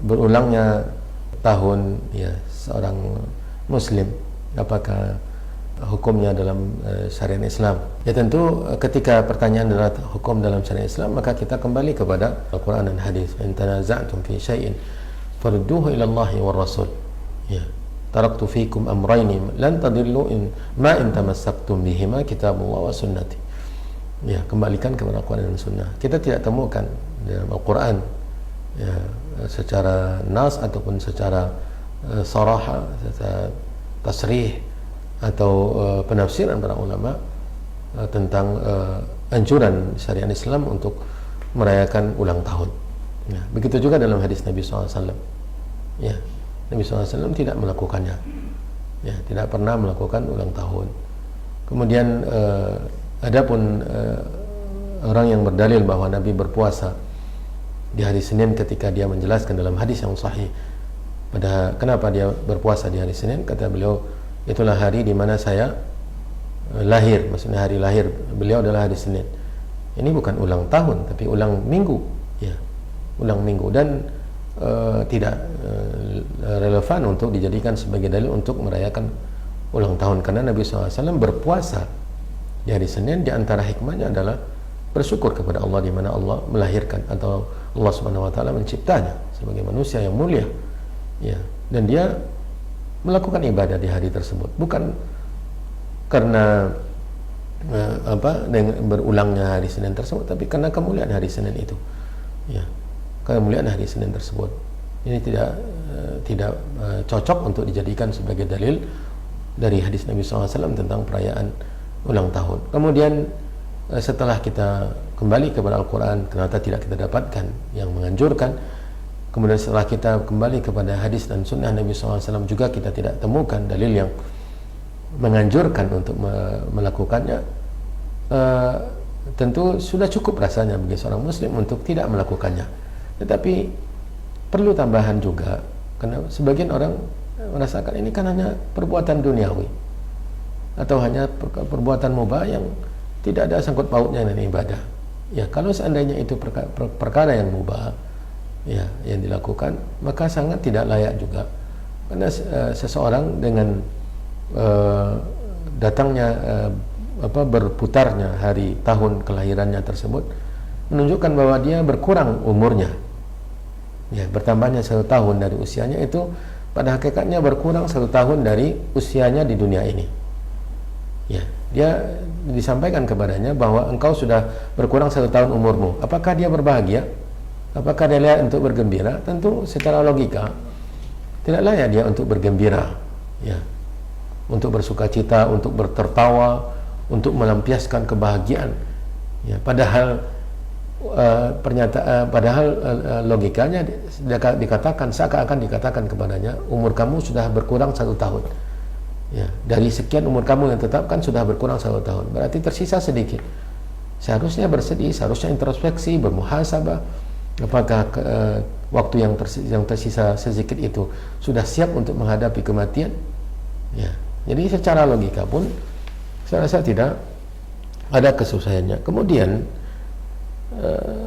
berulangnya tahun ya seorang muslim, apakah hukumnya dalam syariat Islam? Ya tentu ketika pertanyaan adalah hukum dalam syariat Islam, maka kita kembali kepada Al-Quran dan Hadis. In tanaza'tum fi syai'in farudduhu ila Allahi war Rasul. Ya, taraktu fikum amrayni lan tadillu in tamassaktum bihima kitabullah wa sunnati. Ya, kembalikan kepada Al-Quran dan Sunnah. Kita tidak temukan dalam Al-Quran ya, secara nas ataupun secara saraha, secara tasrih atau penafsiran para ulama tentang anjuran syariat Islam untuk merayakan ulang tahun. Ya, begitu juga dalam hadis Nabi SAW. Ya, Nabi SAW tidak melakukannya. Ya, tidak pernah melakukan ulang tahun. Kemudian adapun orang yang berdalil bahwa Nabi berpuasa di hari Senin ketika dia menjelaskan dalam hadis yang sahih kenapa dia berpuasa di hari Senin, kata beliau, itulah hari di mana saya lahir, maksudnya hari lahir beliau adalah hari Senin. Ini bukan ulang tahun tapi ulang minggu, ya, ulang minggu, dan tidak relevan untuk dijadikan sebagai dalil untuk merayakan ulang tahun, karena Nabi SAW berpuasa di hari Senin, di antara hikmahnya adalah bersyukur kepada Allah di mana Allah melahirkan atau Allah Subhanahu wa taala menciptanya sebagai manusia yang mulia. Ya, dan dia melakukan ibadah di hari tersebut bukan karena dengan berulangnya hari Senin tersebut, tapi karena kemuliaan hari Senin itu. Ya, kemuliaan hari Senin tersebut. Ini tidak cocok untuk dijadikan sebagai dalil dari hadis Nabi SAW tentang perayaan ulang tahun. Kemudian setelah kita kembali kepada Al-Quran, ternyata tidak kita dapatkan yang menganjurkan. Kemudian setelah kita kembali kepada hadis dan sunnah Nabi SAW, juga kita tidak temukan dalil yang menganjurkan untuk melakukannya. Tentu sudah cukup rasanya bagi seorang muslim untuk tidak melakukannya. Tetapi perlu tambahan juga, karena sebagian orang merasakan ini kan hanya perbuatan duniawi atau hanya perbuatan mubah yang tidak ada sangkut pautnya dengan ibadah. Ya, kalau seandainya itu perkara yang mubah, ya, yang dilakukan, maka sangat tidak layak juga, karena seseorang dengan datangnya berputarnya hari tahun kelahirannya tersebut menunjukkan bahwa dia berkurang umurnya. Ya, bertambahnya 1 tahun dari usianya itu pada hakikatnya berkurang 1 tahun dari usianya di dunia ini. Ya, dia disampaikan kepadanya bahwa engkau sudah berkurang 1 tahun umurmu. Apakah dia berbahagia? Apakah dia layak untuk bergembira? Tentu secara logika tidak layak dia untuk bergembira, ya, untuk bersukacita, untuk bertertawa, untuk melampiaskan kebahagiaan. Ya, padahal logikanya dikatakan, seakan-akan dikatakan kepadanya, umur kamu sudah berkurang 1 tahun. Ya, dari sekian umur kamu yang tetapkan sudah berkurang 1 tahun, berarti tersisa sedikit. Seharusnya bersedih, seharusnya introspeksi, bermuhasabah. Apakah waktu yang tersisa sedikit itu sudah siap untuk menghadapi kematian? Ya, jadi secara logika pun saya rasa tidak ada kesusahannya. Kemudian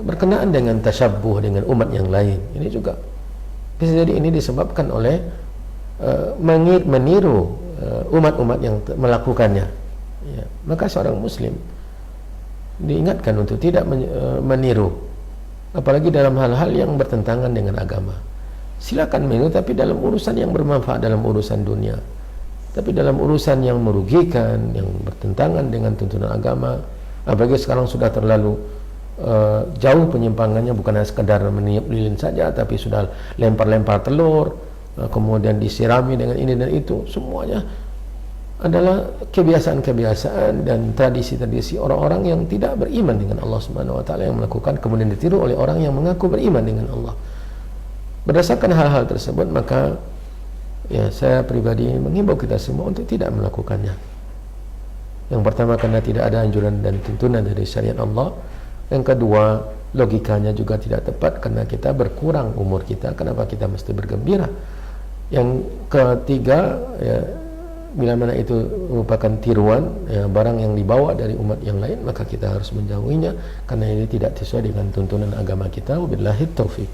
berkenaan dengan tasyabbuh dengan umat yang lain, ini juga bisa jadi ini disebabkan oleh meniru umat-umat yang melakukannya. Ya, maka seorang muslim diingatkan untuk tidak meniru, apalagi dalam hal-hal yang bertentangan dengan agama. Silakan meniru, tapi dalam urusan yang bermanfaat, dalam urusan dunia. Tapi dalam urusan yang merugikan, yang bertentangan dengan tuntunan agama, apalagi sekarang sudah terlalu jauh penyimpangannya, bukan hanya sekedar meniup lilin saja, tapi sudah lempar-lempar telur, kemudian disirami dengan ini dan itu, semuanya adalah kebiasaan-kebiasaan dan tradisi-tradisi orang-orang yang tidak beriman dengan Allah Subhanahu wa taala yang melakukan, kemudian ditiru oleh orang yang mengaku beriman dengan Allah. Berdasarkan hal-hal tersebut, maka ya, saya pribadi menghimbau kita semua untuk tidak melakukannya. Yang pertama, karena tidak ada anjuran dan tuntunan dari syariat Allah. Yang kedua, logikanya juga tidak tepat, karena kita berkurang umur kita, kenapa kita mesti bergembira? Yang ketiga, ya, bila mana itu merupakan tiruan, ya, barang yang dibawa dari umat yang lain, maka kita harus menjauhinya, karena ini tidak sesuai dengan tuntunan agama kita. Wabillahi taufik.